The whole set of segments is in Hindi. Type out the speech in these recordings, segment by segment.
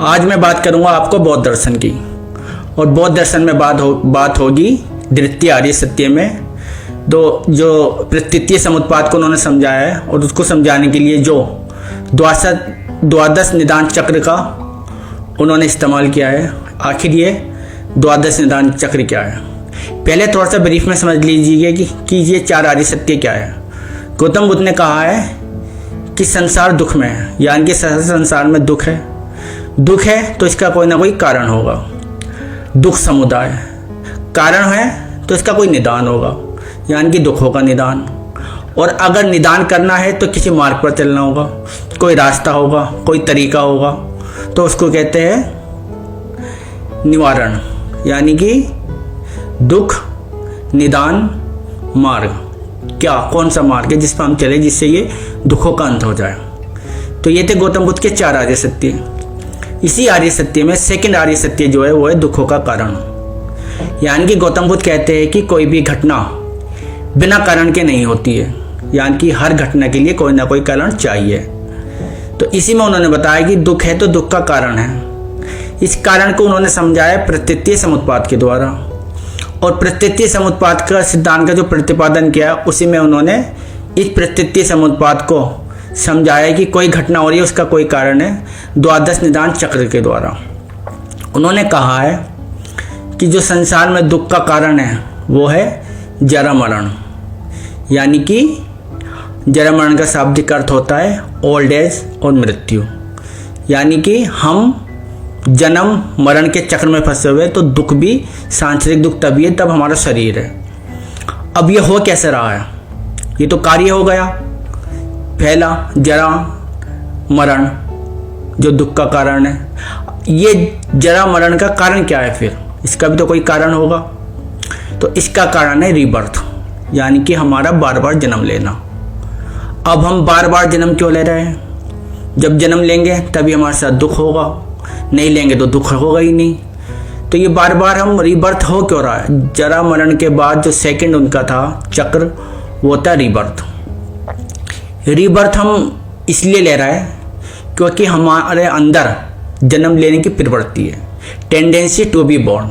आज मैं बात करूंगा आपको बौद्ध दर्शन की। और बौद्ध दर्शन में बात होगी द्वितीय आर्य सत्य में। जो प्रतीतीय समुत्पाद को उन्होंने समझाया है और उसको समझाने के लिए जो द्वादश निदान चक्र का उन्होंने इस्तेमाल किया है। आखिर ये द्वादश निदान चक्र क्या है, पहले थोड़ा सा ब्रीफ में समझ लीजिए कि ये चार आर्य सत्य क्या है। गौतम बुद्ध ने कहा है कि संसार दुख में है, यानी कि संसार में दुख है तो इसका कोई ना कोई कारण होगा। दुख समुदाय कारण है तो इसका कोई निदान होगा, यानी कि दुखों का निदान। और अगर निदान करना है तो किसी मार्ग पर चलना होगा, कोई रास्ता होगा, कोई तरीका होगा, तो उसको कहते हैं निवारण, यानी कि दुख निदान मार्ग। कौन सा मार्ग है जिस पर हम चले जिससे ये दुखों का अंत हो जाए। तो ये थे गौतम बुद्ध के चार आर्य सत्य। इसी आर्य सत्य में सेकंड आर्य सत्य जो है वो है दुखों का कारण। यानी कि गौतम बुद्ध कहते हैं कि कोई भी घटना बिना कारण के नहीं होती है, यानी कि हर घटना के लिए कोई ना कोई कारण चाहिए। तो इसी में उन्होंने बताया कि दुख है तो दुख का कारण है। इस कारण को उन्होंने समझाया प्रतीतीय समुत्पाद के द्वारा। और प्रतीतीय समुत्पाद का सिद्धांत का जो प्रतिपादन किया उसी में उन्होंने इस प्रतीतीय समुत्पाद को समझाया कि कोई घटना हो रही है उसका कोई कारण है, द्वादश निदान चक्र के द्वारा। उन्होंने कहा है कि जो संसार में दुख का कारण है वो है जरा मरण, यानी कि जरा मरण का शाब्दिक अर्थ होता है ओल्ड एज और मृत्यु। यानी कि हम जन्म मरण के चक्र में फंसे हुए, तो दुख भी सांसारिक दुख तभी है तब हमारा शरीर है। अब ये हो कैसे रहा है, ये तो कार्य हो गया पहला जरा मरण जो दुख का कारण है। ये जरा मरण का कारण क्या है, फिर इसका भी तो कोई कारण होगा। तो इसका कारण है रीबर्थ, यानी कि हमारा बार बार जन्म लेना। अब हम बार बार जन्म क्यों ले रहे हैं, जब जन्म लेंगे तभी हमारे साथ दुख होगा, नहीं लेंगे तो दुख होगा ही नहीं। तो ये बार बार हम रीबर्थ हो क्यों रहा है। जरा मरण के बाद जो सेकंड उनका था चक्र वो था रीबर्थ। रीबर्थ हम इसलिए ले रहा है क्योंकि हमारे अंदर जन्म लेने की प्रवृत्ति है, टेंडेंसी टू बी बॉर्न।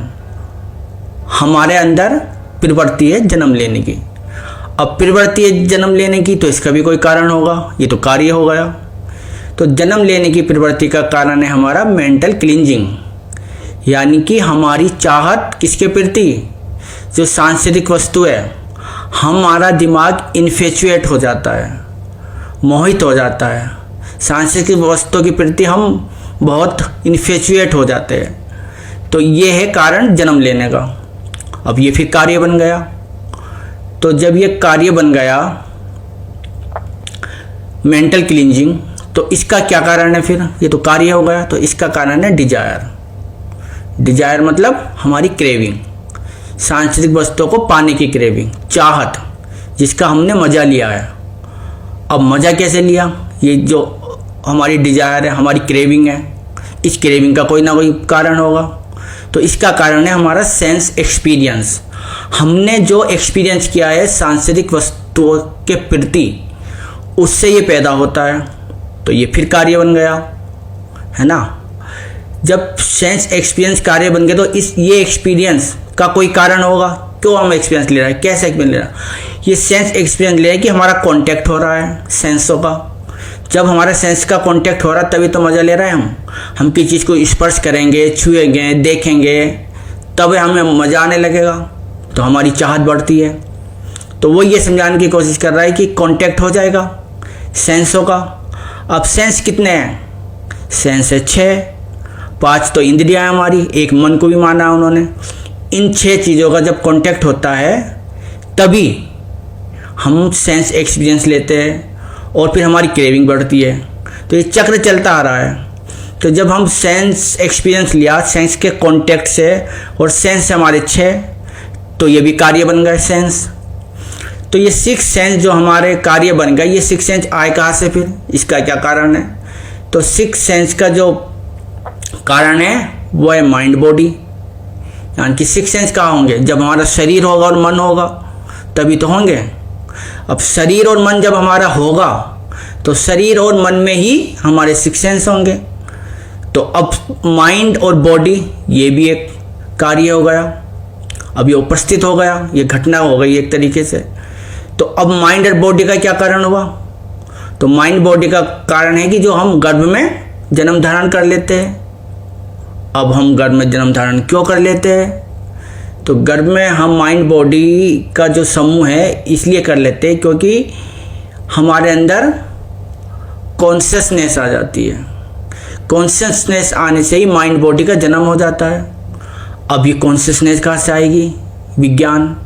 हमारे अंदर प्रवृत्ति है जन्म लेने की। अब प्रवृत्ति है जन्म लेने की तो इसका भी कोई कारण होगा, ये तो कार्य हो गया। तो जन्म लेने की प्रवृत्ति का कारण है हमारा मेंटल क्लींजिंग, यानी कि हमारी चाहत किसके प्रति, जो सांसारिक वस्तु है। हमारा दिमाग इन्फेचुएट हो जाता है, मोहित हो जाता है, सांसारिक वस्तु के प्रति हम बहुत इन्फेचुएट हो जाते हैं। तो ये है कारण जन्म लेने का। अब ये फिर कार्य बन गया। तो जब ये कार्य बन गया मेंटल क्लींजिंग, तो इसका क्या कारण है, फिर ये तो कार्य हो गया। तो इसका कारण है डिजायर। डिजायर मतलब हमारी क्रेविंग, सांसारिक वस्तुओं को पाने की क्रेविंग, चाहत, जिसका हमने मजा लिया है। अब मजा कैसे लिया, ये जो हमारी डिजायर है, हमारी क्रेविंग है, इस क्रेविंग का कोई ना कोई कारण होगा। तो इसका कारण है हमारा सेंस एक्सपीरियंस। हमने जो एक्सपीरियंस किया है सांसारिक वस्तुओं के प्रति, उससे ये पैदा होता है। तो ये फिर कार्य बन गया, है ना। जब सेंस एक्सपीरियंस कार्य बन गया तो ये एक्सपीरियंस का कोई कारण होगा। क्यों हम एक्सपीरियंस ले रहे हैं, कैसे एक्सपीरियंस ले रहे हैं, ये सेंस एक्सपीरियंस ले रहे हैं कि हमारा कांटेक्ट हो रहा है सेंसों का। जब हमारा सेंस का कांटेक्ट हो रहा है तभी तो मज़ा ले रहे हैं हम किसी चीज़ को स्पर्श करेंगे, छुएंगे, देखेंगे, तब हमें मज़ा आने लगेगा, तो हमारी चाहत बढ़ती है। तो वो ये समझाने की कोशिश कर रहा है कि कांटेक्ट हो जाएगा सेंसों का। अब सेंस कितने हैं, सेंस है 6, 5 तो इंद्रियां हमारी, एक मन को भी माना उन्होंने। इन 6 चीज़ों का जब कांटेक्ट होता है तभी हम सेंस एक्सपीरियंस लेते हैं और फिर हमारी क्रेविंग बढ़ती है। तो ये चक्र चलता आ रहा है। तो जब हम सेंस एक्सपीरियंस लिया सेंस के कांटेक्ट से, और सेंस हमारे 6, तो ये भी कार्य बन गए सेंस। तो ये 6 सेंस जो हमारे कार्य बन गए, ये 6 सेंस आए कहाँ से, फिर इसका क्या कारण है। तो 6 सेंस का जो कारण है वो है माइंड बॉडी, यानी कि 6 सेंस कहाँ होंगे, जब हमारा शरीर होगा और मन होगा तभी तो होंगे। अब शरीर और मन जब हमारा होगा तो शरीर और मन में ही हमारे 6 सेंस होंगे। तो अब माइंड और बॉडी ये भी एक कार्य हो गया, अब ये उपस्थित हो गया, ये घटना हो गई एक तरीके से। तो अब माइंड और बॉडी का क्या कारण हुआ? तो माइंड बॉडी का कारण है कि जो हम गर्भ में जन्म धारण कर लेते हैं। अब हम गर्भ में जन्म धारण क्यों कर लेते हैं? तो गर्भ में हम माइंड बॉडी का जो समूह है इसलिए कर लेते हैं क्योंकि हमारे अंदर कॉन्शियसनेस आ जाती है। कॉन्शियसनेस आने से ही माइंड बॉडी का जन्म हो जाता है। अब ये कॉन्शियसनेस कहाँ से आएगी? विज्ञान।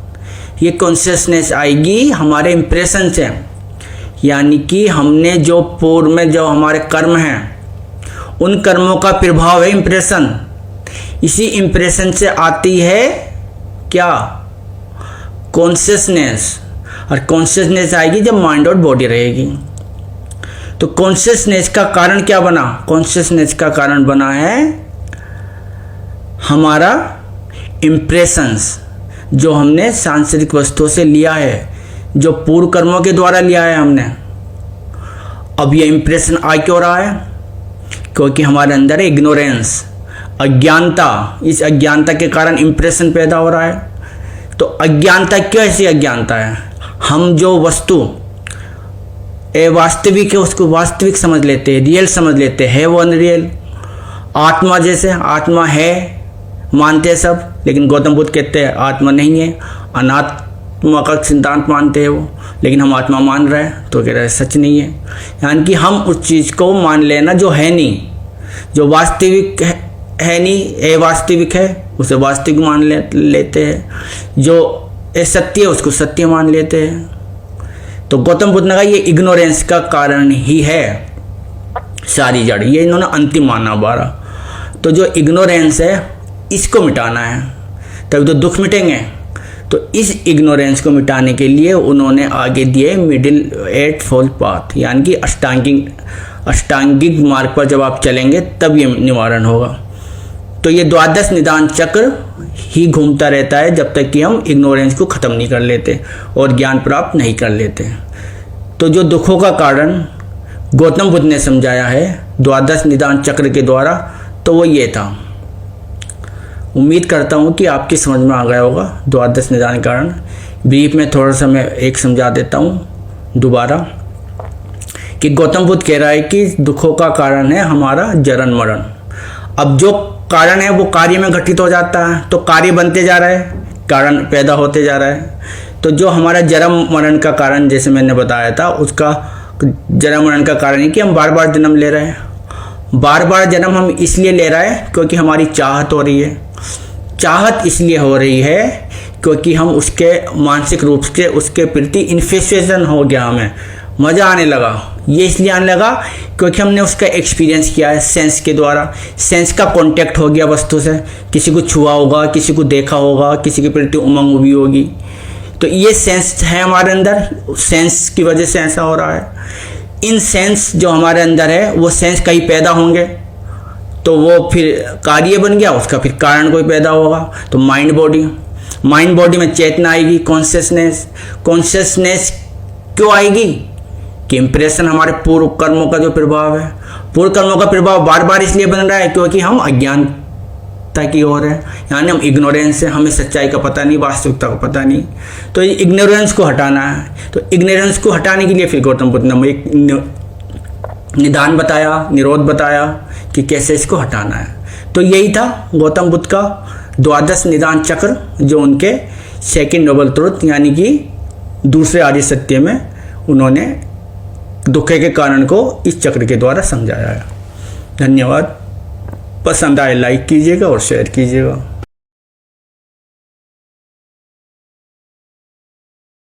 ये कॉन्शियसनेस आएगी हमारे इम्प्रेशन से, यानी कि हमने जो पूर्व में जो हमारे कर्म हैं उन कर्मों का प्रभाव है इम्प्रेशन। इसी इम्प्रेशन से आती है क्या? कॉन्शियसनेस। और कॉन्शियसनेस आएगी जब माइंड और बॉडी रहेगी। तो कॉन्शियसनेस का कारण क्या बना? कॉन्शियसनेस का कारण बना है हमारा इम्प्रेशंस, जो हमने सांसारिक वस्तुओं से लिया है, जो पूर्व कर्मों के द्वारा लिया है हमने। अब ये इम्प्रेशन आ क्यों रहा है? क्योंकि हमारे अंदर इग्नोरेंस, अज्ञानता, इस अज्ञानता के कारण इम्प्रेशन पैदा हो रहा है। तो अज्ञानता क्यों ऐसी अज्ञानता है? हम जो वस्तु वास्तविक है उसको वास्तविक समझ लेते हैं, रियल समझ लेते हैं, वो अनरियल। आत्मा जैसे आत्मा है मानते हैं सब, लेकिन गौतम बुद्ध कहते हैं आत्मा नहीं है, अनात्मा का सिद्धांत मानते हैं वो, लेकिन हम आत्मा मान रहे हैं तो कह रहे हैं सच नहीं है। यानी कि हम उस चीज़ को मान लेना जो है नहीं, जो वास्तविक है नहीं, अवास्तविक है उसे वास्तविक मान लेते हैं, जो सत्य है उसको सत्य मान लेते हैं। तो गौतम बुद्ध ने कहा ये इग्नोरेंस का कारण ही है सारी जड़, ये इन्होंने अंतिम माना 12। तो जो इग्नोरेंस है इसको मिटाना है, तब तो दुख मिटेंगे। तो इस इग्नोरेंस को मिटाने के लिए उन्होंने आगे दिए मिडिल 8 फोल्ड पाथ, यानी कि अष्टांगिक मार्ग पर जब आप चलेंगे तब ये निवारण होगा। तो ये द्वादश निदान चक्र ही घूमता रहता है जब तक कि हम इग्नोरेंस को ख़त्म नहीं कर लेते और ज्ञान प्राप्त नहीं कर लेते। तो जो दुखों का कारण गौतम बुद्ध ने समझाया है द्वादश निदान चक्र के द्वारा, तो वो ये था। उम्मीद करता हूँ कि आपकी समझ में आ गया होगा द्वादश निदान कारण। ब्रीफ में थोड़ा सा मैं एक समझा देता हूँ दोबारा, कि गौतम बुद्ध कह रहा है कि दुखों का कारण है हमारा जन्म मरण। अब जो कारण है वो कार्य में घटित हो जाता है, तो कार्य बनते जा रहा है, कारण पैदा होते जा रहा है। तो जो हमारा जन्म मरण का कारण, जैसे मैंने बताया था, उसका जन्म मरण का कारण है कि हम बार बार जन्म ले रहे हैं। बार बार जन्म हम इसलिए ले रहे हैं क्योंकि हमारी चाहत हो रही है। चाहत इसलिए हो रही है क्योंकि हम उसके मानसिक रूप से उसके प्रति इन्फेक्शन हो गया, हमें मज़ा आने लगा। ये इसलिए आने लगा क्योंकि हमने उसका एक्सपीरियंस किया है सेंस के द्वारा, सेंस का कांटेक्ट हो गया वस्तु से, किसी को छुआ होगा, किसी को देखा होगा, किसी के प्रति उमंग हुई होगी। तो ये सेंस है हमारे अंदर, सेंस की वजह से ऐसा हो रहा है। इन सेंस जो हमारे अंदर है वो सेंस कहीं पैदा होंगे तो वो फिर कार्य बन गया, उसका फिर कारण कोई पैदा होगा। तो माइंड बॉडी में चेतना आएगी, कॉन्शियसनेस क्यों आएगी? कि इंप्रेशन हमारे पूर्व कर्मों का जो प्रभाव है, पूर्व कर्मों का प्रभाव बार बार इसलिए बन रहा है क्योंकि हम अज्ञानता की ओर है, यानी हम इग्नोरेंस है, हमें सच्चाई का पता नहीं, वास्तविकता का पता नहीं। तो ये इग्नोरेंस को हटाना है। तो इग्नोरेंस को हटाने के लिए फिर गौतम बुद्ध ने एक निदान बताया, निरोध बताया कि कैसे इसको हटाना है। तो यही था गौतम बुद्ध का द्वादश निदान चक्र, जो उनके सेकंड नोबल ट्रुथ यानी कि दूसरे आर्य सत्य में उन्होंने दुख के कारण को इस चक्र के द्वारा समझाया है। धन्यवाद। पसंद आए लाइक कीजिएगा और शेयर कीजिएगा।